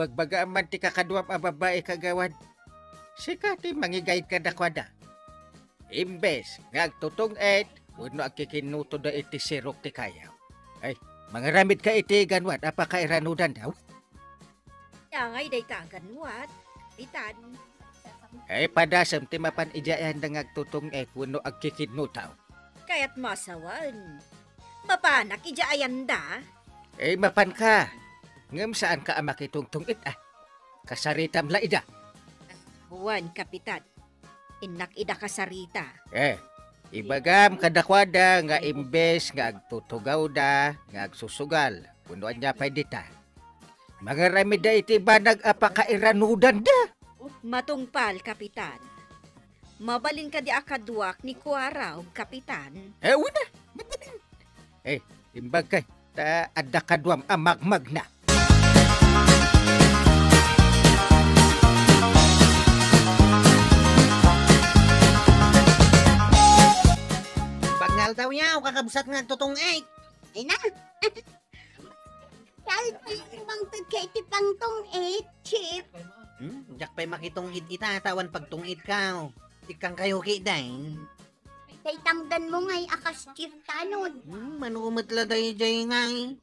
Ibagbaga man ti kakadwam a babae kagawad. Sika ti mangigay ka dakwada. Imbes, ngagtutong et, wano agkikinuto da iti sirok ti kayaw. Ay, mga ramid ka iti ganwad, apakairanudan daw. Ngay day kaganwat. Kapitan. Ay, padasam ti mapan ijayan da ngagtutong et, wano agkikinutaw. Kaya't masawan. Mapanak ijaayan da. Ay, mapan ka. Ngam saan ka amakitungtong it Kasaritam la ida. Juan, Kapitan. Inak ida kasarita. Ibagam kadakwada nga imbes nga agtutugaw da, nga agsusugal. Punuan niya pa dita. Mga ramida iti banag apakairanudan da. Matungpal, Kapitan. Mabalin ka di akadwak ni Kuaraw, Kapitan. Wala. Mabalin. Imbag kay, ta adda kadwam amagmag na. Bagnal daw yaw, kakabsat nga tutong ay. Ay na! Kalti pang tagkaiti pang tong chip. Jak pa'y makitong itatawan pagtungit ka. Tikang kayo kidain. Kay tangdan mo nga'y akas chip tanod. Manumot la dahi jay ngay.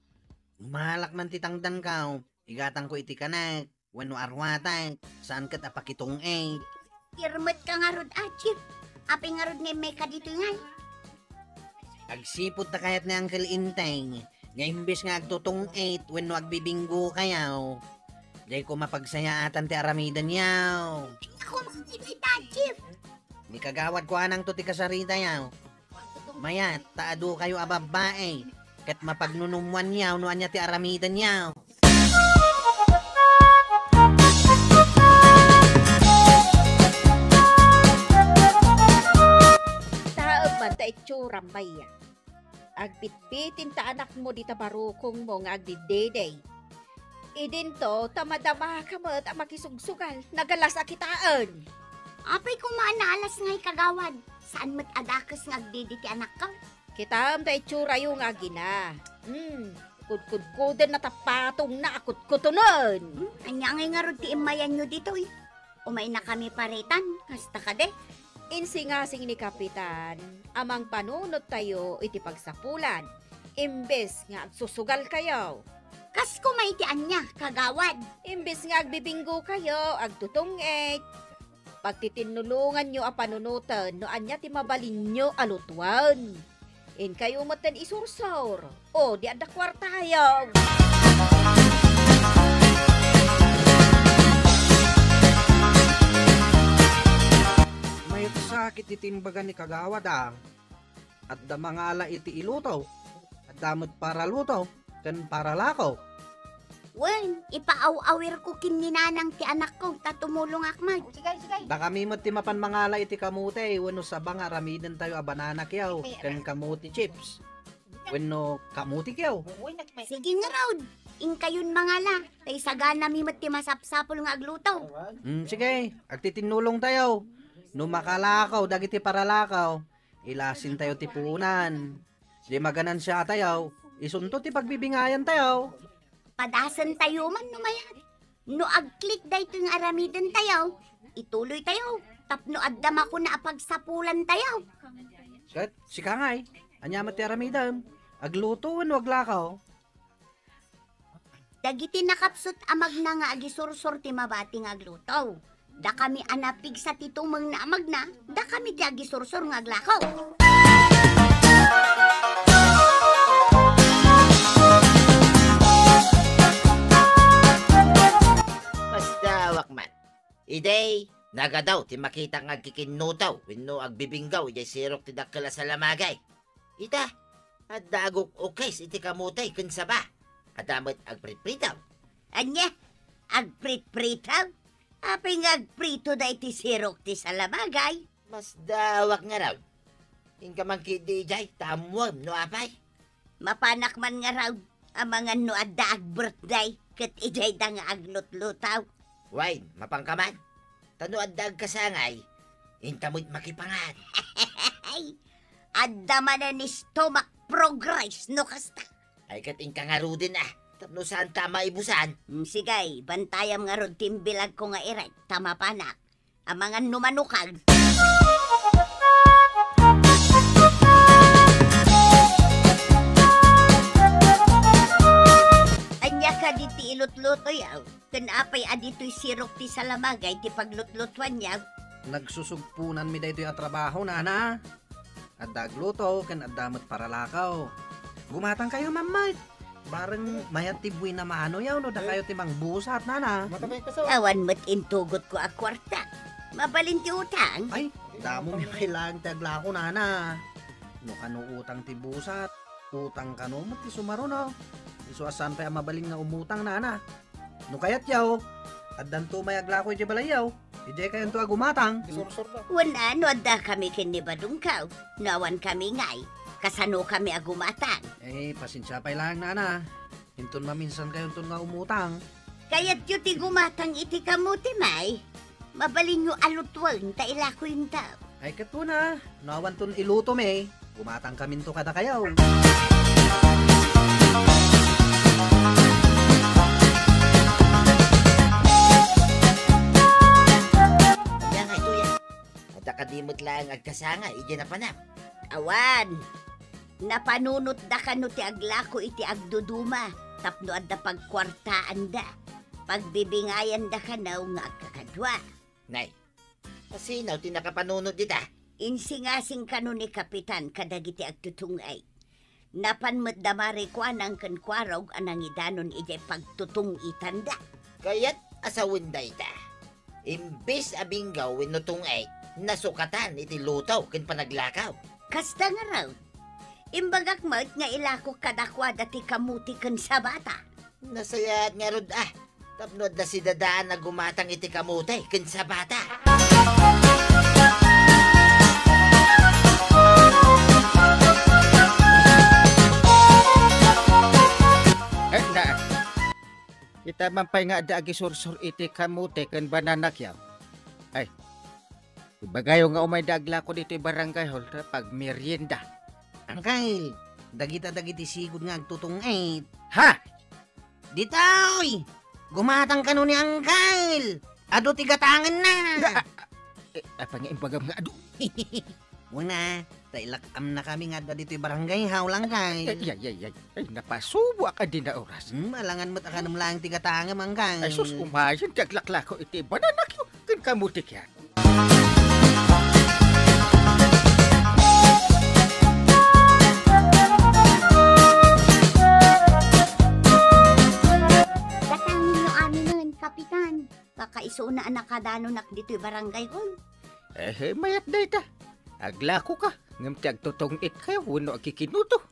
Malak man titangdan ka. Igatang ko iti kanak. Wano arwatan. Saan kat apakitong ay. Kirmet ka nga rod chip. Api nga rod may ka dito ngay. Agsipot na kayat ni Uncle Inteng. Nga imbes nga agtutong 8 when agbibinggo kayaw. Dahil ko mapagsayaatan ti aramidan yaw. Ako makikita, Chief. Ni kagawad ko anang to ti kasarita yaw. Mayat, taado kayo ababae. Kat mapagnunumuan yaw no anya ti aramidan yaw. Taag man ta itsuram baya. Agbitbitin ta anak mo di tabarukong mo nga agdideday. Idin to, tamadama ka mo't ang makisugsugal. Nagalas akitaan. Apay kung maanaalas nga'y kagawad. Saan mo't adakas nga agdidi ti anak ka? Kitam ta itsura yung agina. Kudkudkudan na tapatong na akutkutunon. Anya ngay nga rod ti imayan nyo dito Umay na kami paritan. Kasta ka de. Insingasing ni Kapitan, amang panunod tayo iti pagsapulan. Imbes nga agsusugal kayo. Kas kumaitian niya, kagawad. Imbes nga agbibinggo kayo, agtutungit. Pagtitinulungan nyo a panunutan, no anya ti mabalin nyo alutuan. In kayo matan isursor. O, di ada kwartayo. Mayat sakit itimbagan ni kagawad At da mga ala iti ilutaw. At damot para lutaw. Kan para lakaw. Wen, ipaaw-awir ko kininanang ti anak ko, tatumulong akmag. Da kami mo't ti mapan mga ala iti kamote. Wano sa banga ramidan tayo a banana kyaw. Kan kamuti chips. Wano kamuti kyaw. Sige nga raud, kayon mangala. Tay sagana mi ti masapsapol nga aglutaw. Sige, agtitinulong tayo. No makalakaw, dagiti para lakaw. Ilasin tayo ti punan. Di maganan siya tayo. Isunto ti pagbibingayan tayo. Padasan tayo man numayat. No agklik dayto yung aramidan tayo. Ituloy tayo. Tapno addama ko na apagsapulan tayo. Kat, si Kangay. Anyamat ti aramidam. Agluto, wag lakaw. Dagiti nakapsot amag na nga agisursor ti mabati nga agluto. Da kami anapig sa titumang na amag na, da kami ti agisursor nga aglakaw. Basta wakman. Iday, nagadaw ti makita nga kikinutaw. Wenno agbibinggaw, ijay sirok ti dakala sa lamagay. Ita, at dagok okays iti kamutay kunsa ba? Adamot agprit-pritaw. Anya, agprit-pritaw? Apay nga agprito da iti sirok ti sa lamagay. Mas dawak nga raw. Inka man kidi ijay, tamuam no apay. Mapanak man nga raw, ang mga no adda ag-birthday, kat ijay da nga aglut-lutaw. Wine, mapangkaman. Tano addag kasangay, intamot makipangan. Ay, adda man ni stomach progress, no kasta. Ay kat inka nga rudin Tapno saan tama ibusan? Sigay, bantayam nga rod timbilag ko nga irek, tama panak. Ang mga numanukag. Anya ka diti ilutluto yaw. Kanapay adito'y sirok ti salamagay ti paglutlutuan yaw. Nagsusugpunan mi daytoy a trabaho nana. At dagluto ken addamet paralakaw. Gumatang kayo mamay. Bareng mayat ti buwi na maano yaw no da kayo ti mangbusat nana. Awan mo't intugot ko a kwarta. Mabalin ti utang. Ay, damo mi kailangan ti aglako nana. No kano utang ti busat. Utang kano mat ti sumaro no. Isu asan pa mabaling nga umutang nana. No kayat yaw. Addan to may aglako iti balayaw. Ije kayo to agumatang. Wala no adda kami kinibadungkaw. Nawan kami ngay. Kasano kami agumatang. Eh, pasensya pa lang nana. Hinton maminsan kayo to nga umutang. Kaya't yu ti gumatang iti kamuti may. Mabalin nyo alutwang ta ilako yung tao. Ay kato na. Nawan ton iluto me. Gumatang kamin to kada kayaw. Yan nga ito yan. At akadimot lang agkasanga, ije na panam. Awan. Napanunot da ka no ti aglako iti agduduma. Tapno adda pagkwartaan da. Pagbibingayan da ka na nga kakadwa. Nay, pasinaw ti nakapanunod dita. Insingasing kano ni Kapitan kadagiti agtutungay. Napanmat damari ko anang kankwarog anang idanon ije pagtutung itanda. Kaya't asawin da ita. Imbes abinggaw wenno tungay, nasukatan iti lutaw ken panaglakaw. Kasta nga raw. Imbagak mat nga ilako kadakwa dati kamuti ken sa bata. Nasayat nga rod Tapnod na si dadaan na gumatang iti kamutay ken sa bata. Na, kita mampay nga ada agi sursur iti kamute ken bananak yaw. Ay, ibagayo nga umay dagla ko dito barangay hall pag merienda. Angkay, dagiti sigod nga agtutong 8. Ha? Ditoy! Gumatang ka nun ni Angkay! Ado tigatangan na! Apa nga imbagam nga adu? Muna, tailakam na kami nga dito barangay hawlang kay. Ay, napasubo ka din na oras. Alangan mo't akanam lang tigatangan Angkay. Ay, sus, umayan, daglakla ko iti bananak yun. Ken kamutik yan. Kapitan, kakaiso na anak kadano nak dito'y barangay hall. Mayat na ita. Aglako ka. Ngam ti agtutong it kayo. Wano akikinuto.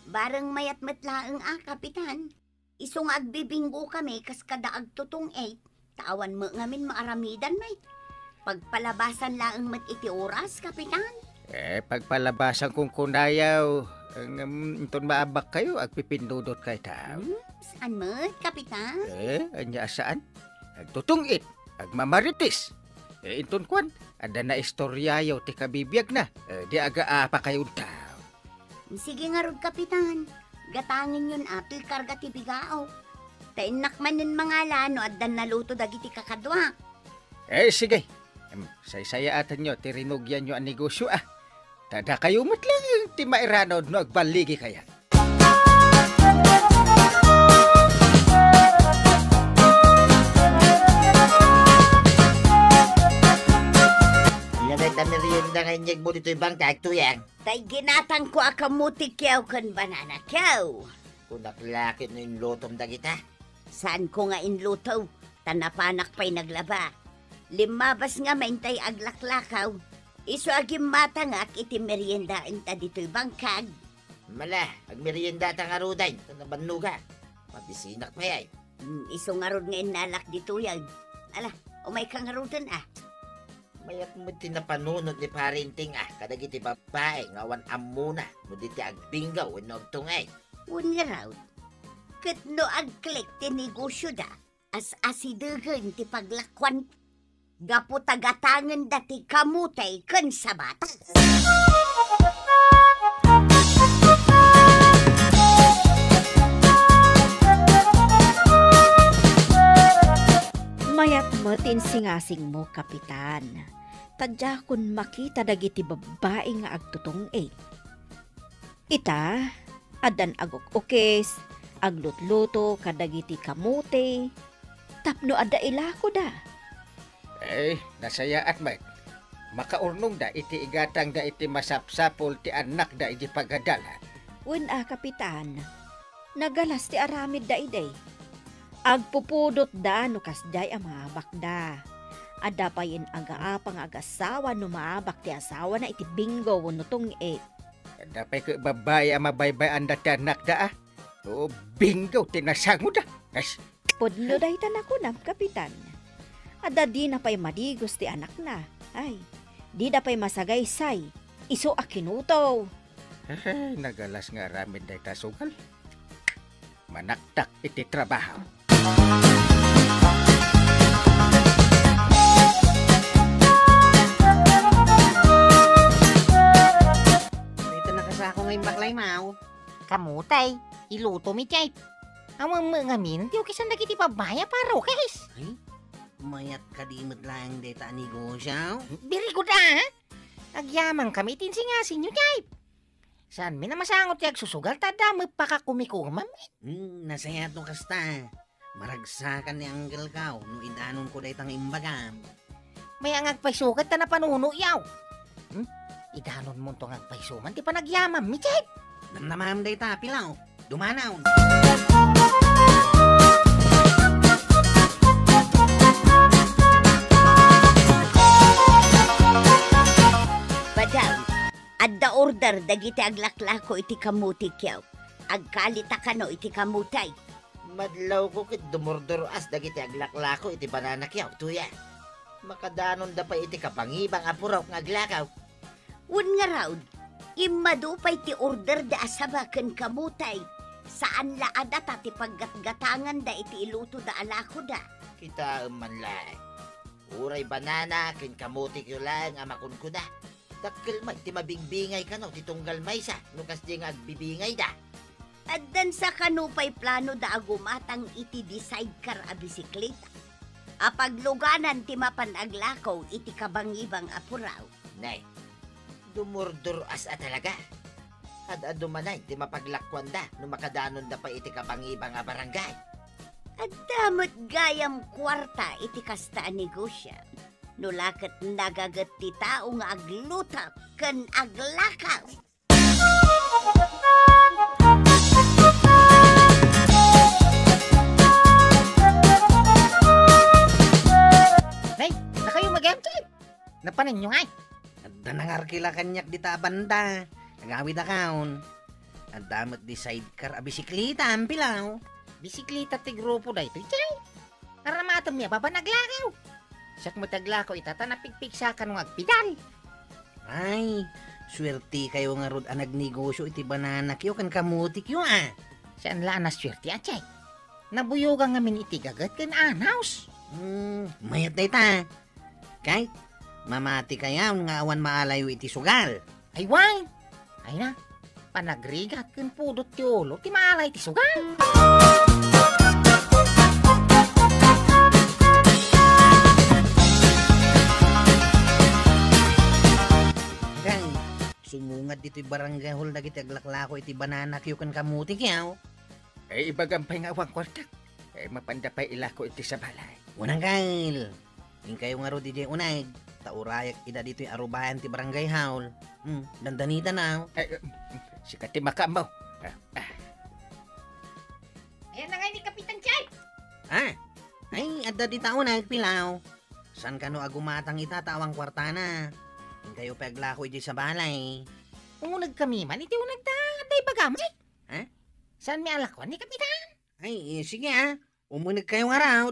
Barang mayat matlaang kapitan. Iso nga agbibinggo kami kas kada agtutong 8. Tawan mo ngamin maaramidan may. Pagpalabasan laang mat iti oras, kapitan. Pagpalabasan kong kunayaw. Inton maabak kayo. Agpipindudot kay tao. Saan mat, kapitan? Anya saan? Agtutong it. Agmamaritis. Inton kwan. Ada na istoryayaw ti kabibiyag na. Di aga apa kayo tao. Sige nga rod, kapitan. Gatangin yun ato'y karga ti bigao. Tainak manin mga lano at dan naluto dagiti kakadwa. Sige. Say-saya atan nyo. Tirinugyan nyo ang negosyo Tada kayo matlang. Ti mairanod no agbaligi kaya. Nagay merienda nga inyag mo dito'y bangtag tuyang. Tay ginatang ko akamuti kyaw kan banana kyaw. Kunaklakit no yung lutom dagita. Saan ko nga inluto? Tanapanak pa'y naglaba. Limabas nga maintay aglaklakaw. Iso agim matangak iti meriendain ta dito'y bangkag. Mala, agmerienda ta nga ruday. Tanabanuga. Mabisinak pa yay. Iso nga rod nga inalak dito yan. Ala, umay kang rudan Mayat mo tinapanunod ni parenting kadagiti babae ngawan amuna mo diti agbinggaw wenno agtungay. Un nga raw. Ket no agklik ti negosyo da as asidegan ti paglakwan. Gapo tagatangan dati kamutay ken sa bata. mo tinsingasing mo, kapitan. Tadya kun makita dagiti babae nga agtutong Ita, adan agok-ukes, aglutluto kadagiti kamote. Tapno ada ilako da. Nasaya at Mike. Makaurnong da iti igatang da iti masapsapol ti anak da iti pagadalan. Kapitan. Nagalas ti aramid da iday. Agpupudot da no kasday ang maabak da. Ada pa yin agaapang agasawa no maabak ti asawa na iti bingo no tong Dapay ka babae ang mabaybay ang datanak da O bingo tinasango da. Podno da itan ako nam, kapitan. Ada di na pa'y madigos ti anak na. Ay, di da pa'y masagaysay. Iso akinuto. Nagalas nga ramin da itasugal. Manaktak iti trabaho. Dito nakasako ngayon baklay mau. Kamutay, iluto mi chay. Awang mga min, tiyo kisan na kiti pabaya paro guys. Ay, mayat kadimot lang deta negosyo. Biri ko da, ha? Agyaman kami tinsingasin nyo chay. Saan mi na masangot yag susugal tada mo pakakumikuman. Nasaya to kasta. Maragsakan ni Uncle Kao, no idanon ko daytang imbagam. May ang agpaysukat ta na panuno yaw. Idanon mo tong agpaysuman, di pa nagyaman mi chay. Namnamam dayta pilaw. Dumanaw. Badaw, adda order dagiti aglaklako iti kamuti kyaw. Agkalita kano iti kamutay. Madlaw ko kit dumurduro as dagiti aglaklako iti bananakyaw, tuya. Makadanon da pa iti kapangibang apuraw ng aglakaw. Un nga raud, imadupay ti order da asabaken kamutay. Saan laada ti paggatgatangan da iti iluto da alako da. Kita man lang. Uray banana, kin kamuti ko lang amakon ko da. Dakil may ti mabingbingay ka no, ti tunggal may sa, nukas di nga agbibingay da. Addan sa kanupay plano da agumatang iti di sidecar a bisikleta. Apagluganan ti mapanaglakaw iti kabangibang apuraw. Nay, dumurduro as a talaga. Adumanay, di mapaglakwan da, no makadanon da pa iti kapangibang a barangay. At damot gayam kwarta iti kasta a negosyo. Nulakat nagagat ti tao nga aglutap ken aglakaw. Nay, na kayo mag-em chay. Napanin nyo ngay. Adda nangarkila kanyak di tabanda. Nagawid akaon. Ang damot di sidecar a bisikleta ang pilaw. Bisikleta ti grupo da ito chay. Aramatam niya baba naglakaw. Siyak mo taglakaw itata napigpigsa ka nung agpidal. Ay, swerte kayo nga rod ang nagnegosyo iti banana kyo kan kamutik yo Saan laan na swerte chay. Nabuyogan ngamin iti gagat kan anaws. Mayat na ita. Kahit mamati kayaw nga awan maalayo iti sugal. Ay why? Ay na, panagrigat kan pudot ti ulo ti maalay ti sugal. Kang, sumungad dito'y barangay hall dagiti aglaklako iti banana kyo kan kamutik yaw. Ibagampay nga awang kwartak. Mapandapay ilako iti sa balay. Unang kail. Yung kayo nga ro DJ unay. Taurayak ida dito'y arubahan ti barangay hall. Dandanita na. Sikati makamaw. Ayan na nga ni Kapitan Chay. Ay, adda di tao nagpilaw. San ka no agumatang itatawang kwartana? Yung kayo paglako iti sa balay. Unag kami man, iti unag da, day bagamay. Ha? Saan may alakwan ni Kapitan? Ay, sige Umunag kayo nga raw.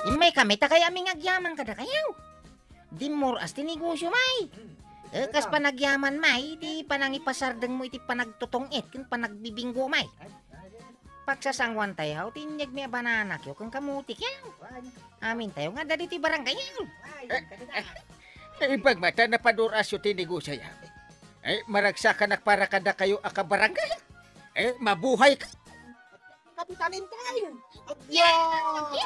Imay kami, takay aming agyaman kada kayaw. Di more as tinegosyo may. Kas panagyaman may, di panangipasardeng mo iti panagtutong-it, kin panagbibinggo may. Pagsasangwan tayo, tinyag may banana kyo kung kamutik yaw. Amin tayo nga dadi ti barangay yaw. Ibag mata na padurasyo tinigusya yan. maragsakan na para kada kayo akabarangay. Mabuhay ka. Kapitanin tayo. Yeah!